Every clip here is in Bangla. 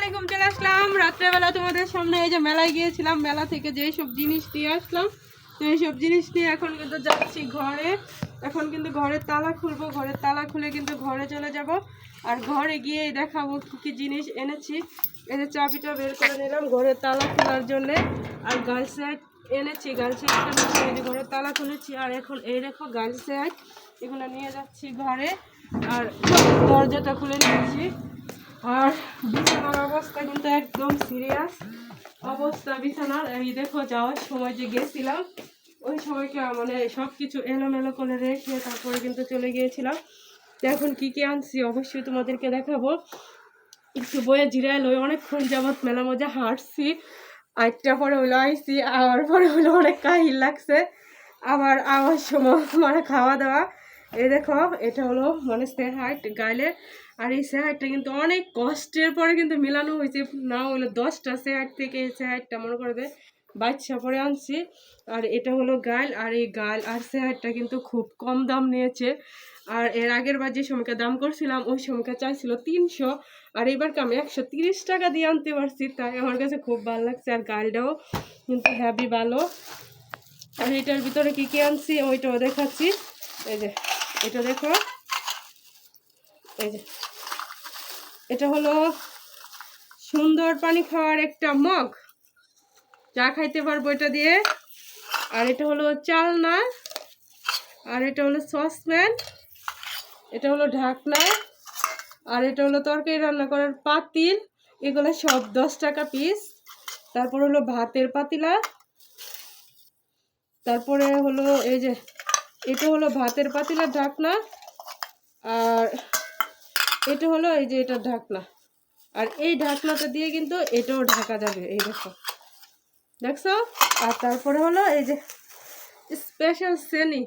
আলাইকুম, চলে আসলাম রাত্রেবেলা তোমাদের সামনে। এই যে মেলায় গিয়েছিলাম, মেলা থেকে যেই সব জিনিস নিয়ে আসলাম, তো এইসব জিনিস নিয়ে এখন কিন্তু যাচ্ছি ঘরে। এখন কিন্তু ঘরের তালা খুলবো, ঘরের তালা খুলে কিন্তু ঘরে চলে যাব। আর ঘরে গিয়ে দেখাবো কী কী জিনিস এনেছি। এই যে চাবিটা বের করে নিলাম ঘরের তালা খোলার জন্যে। আর গার্ল সাইড এনেছি, গার্ল সাইডটা ঘরের তালা খুলেছি। আর এখন এই দেখো গার্ল সাইড, এগুলো নিয়ে যাচ্ছি ঘরে। আর দরজাটা খুলে নিয়েছি। আর বিছানার অবস্থা কিন্তু একদম সিরিয়াস অবস্থা বিছানার। এই দেখো যাওয়ার সময় যে গেছিলাম ওই সময়কে মানে সব কিছু এলোমেলো করে রেখে তারপরে কিন্তু চলে গিয়েছিলাম। তো এখন কী কী আনছি অবশ্যই তোমাদেরকে দেখাবো। একটু বয়ে জিরায় লই, অনেকক্ষণ যাবৎ মেলা মজা হাঁটছি। আটটা পরে হইলো আইসি, আর পরে হইলো অনেক কাহিল লাগছে। আবার আওয়ার সময় মানে খাওয়া দাওয়া। এই দেখো এটা হলো মানে সেহাইট গাইলে। আর এই সেহাইটটা কিন্তু অনেক কষ্টের পরে কিন্তু মেলানো হয়েছে, না হলো 10টা সেহাইট থেকে এই সেহাইটটা মনে করে দেয় বাচ্চা পরে আনছি। আর এটা হলো গাইল, আর এই গাইল আর সেহাইটটা কিন্তু খুব কম দাম নিয়েছে। আর এর আগের বার যে সময়কে দাম করছিলাম ওই সময়কে চাইছিল 300, আর এবারকে আমি 130 টাকা দিয়ে আনতে পারছি, তাই আমার কাছে খুব ভালো লাগছে। আর গাইলটাও কিন্তু হ্যাভি ভালো। আর এটার ভিতরে কি কি আনছি ওইটাও দেখাচ্ছি। এই যে এটা দেখো, এই যে এটা হলো সুন্দর পানি খাওয়ার একটা মগ, চা খাইতে পারবো এটা দিয়ে। আর এটা হলো চালনা, আর এটা হলো সসপ্যান, এটা হলো ঢাকনা, আর এটা হলো তরকারি রান্না করার পাতিল। এগুলো সব 10 টাকা পিস। তারপর হলো ভাতের পাতিলা, তারপরে হলো এই যে এটা হলো ভাতের পাতিলার ঢাকনা। আর এটা হলো এই যে এটা ঢাকনা। আর এই ঢাকনাটা দিয়ে কিন্তু এটাও ঢাকা যাবে, এই দেখো, দেখছো। আর তারপরে হলো এই যে স্পেশাল সেনি,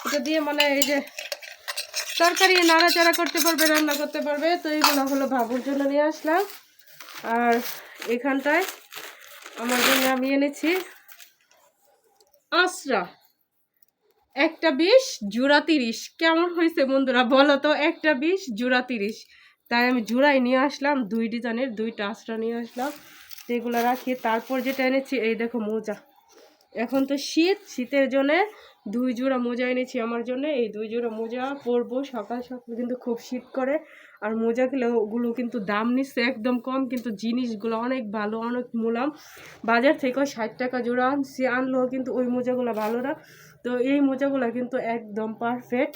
এটা দিয়ে মানে এই যে তরকারি নাড়াচাড়া করতে পারবে, রান্না করতে পারবে। তো এইগুলো হলো বাবুর জন্য নিয়ে আসলাম। আর এখানটায় আমার জন্য আমি এনেছি আঁচড়া, একটা 20 জোড়া 30। কেমন হয়েছে বন্ধুরা বলো তো, একটা 20 জোড়া 30। তাই আমি জোড়াই নিয়ে আসলাম, 2 ডিজাইনের 2টা আঁচড়া নিয়ে আসলাম, সেগুলো রাখি। তারপর যেটা এনেছি এই দেখো মোজা। এখন তো শীতের জন্যে 2 জোড়া মোজা এনেছি আমার জন্য। এই 2 জোড়া মোজা পরবো সকাল সকাল, কিন্তু খুব শীত করে। আর মোজাগুলো কিন্তু দাম নিচ্ছে একদম কম, কিন্তু জিনিসগুলো অনেক ভালো, অনেক মূলাম। বাজার থেকেও 60 টাকা জোড়া আনলেও কিন্তু ওই মোজাগুলো ভালো না। তো এই মোজাগুলো কিন্তু একদম পারফেক্ট।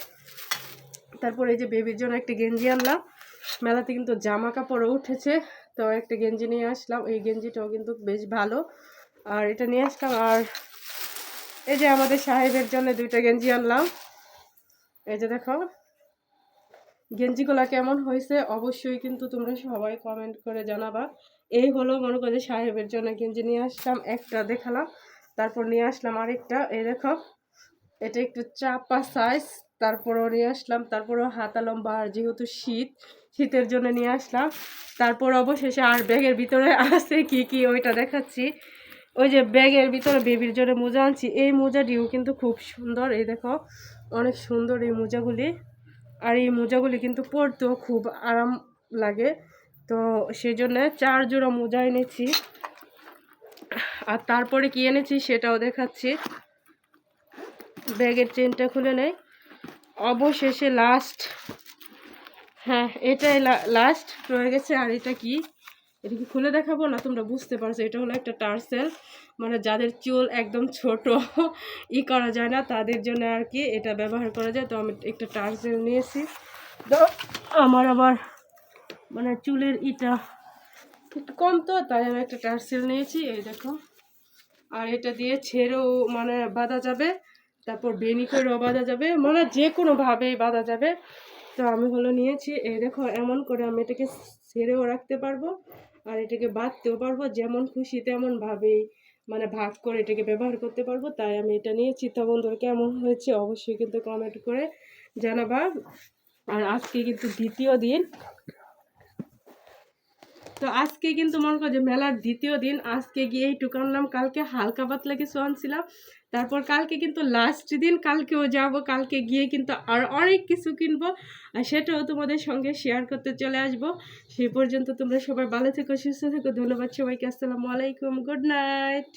তারপর এই যে বেবির জন্য একটা গেঞ্জি আনলাম, মেলাতে কিন্তু জামা কাপড়ও উঠেছে, তো একটা গেঞ্জি নিয়ে আসলাম। এই গেঞ্জিটাও কিন্তু বেশ ভালো, আর এটা নিয়ে আসলাম। আর এই যে আমাদের সাহেবের জন্য 2টা গেঞ্জি আনলাম। এই যে দেখো গেঞ্জিগুলো কেমন হয়েছে অবশ্যই কিন্তু তোমরা সবাই কমেন্ট করে জানাবা। এই হলো মনে করো সাহেবের জন্য গেঞ্জি নিয়ে আসলাম, একটা দেখালাম। তারপর নিয়ে আসলাম আরেকটা, এই দেখো এটা একটু চাপা সাইজ, তারপরও নিয়ে আসলাম। তারপরও হাতা লম্বা, আর যেহেতু শীতের জন্য নিয়ে আসলাম। তারপর অবশেষে আর ব্যাগের ভিতরে আছে কি কি ওইটা দেখাচ্ছি। ওই যে ব্যাগের ভিতরে বেবির জন্য মোজা আনছি, এই মোজাটিও কিন্তু খুব সুন্দর, এই দেখো অনেক সুন্দর এই মোজাগুলি। আর এই মোজাগুলি কিন্তু পরতেও খুব আরাম লাগে, তো সেই জন্য 4 জোড়া মোজা এনেছি। আর তারপরে কি এনেছি সেটাও দেখাচ্ছি। ব্যাগের চেনটা খুলে নেই, অবশেষে লাস্ট, হ্যাঁ এটাই লাস্ট রয়ে গেছে। আর এটা কি, এটা কি খুলে দেখাবো না, তোমরা বুঝতে পারছো। এটা হলো একটা টার্সেল, মানে যাদের চুল একদম ছোট করা যায় না তাদের জন্য আর কি এটা ব্যবহার করা যায়। তো আমি একটা টার্সেল নিয়েছি, তো আমার আবার মানে চুলের একটু কম, তো তাই আমি একটা টার্সেল নিয়েছি, এই দেখো। আর এটা দিয়ে ছেড়েও মানে বাঁধা যাবে, তারপর বেনি করেও বাঁধা যাবে, মানে যে কোনোভাবেই বাঁধা যাবে। তো আমি হলো নিয়েছি, এই দেখো এমন করে আমি এটাকে ছেড়েও রাখতে পারবো, আর এটাকে বাঁধতেও পারবো, যেমন খুশি তেমনভাবেই মানে ভাগ করে এটাকে ব্যবহার করতে পারবো। তাই আমি এটা নিয়েছি। তো বন্ধুরা কেমন হয়েছে অবশ্যই কিন্তু কমেন্ট করে জানাবা। আর আজকে কিন্তু দ্বিতীয় দিন, তো আজকে কিন্তু মনে করো যে মেলার দ্বিতীয় দিন, আজকে গিয়ে এইটুকু আনলাম, কালকে হালকা পাতলা কিছু আনছিলাম, তারপর কালকে কিন্তু লাস্ট দিন, কালকেও যাব, কালকে গিয়ে কিন্তু আর অনেক কিছু কিনবো, আর সেটাও তোমাদের সঙ্গে শেয়ার করতে চলে আসব। সেই পর্যন্ত তোমরা সবাই ভালো থেকো, সুস্থ থেকো, ধন্যবাদ সবাইকে, আসসালামু আলাইকুম, গুড নাইট।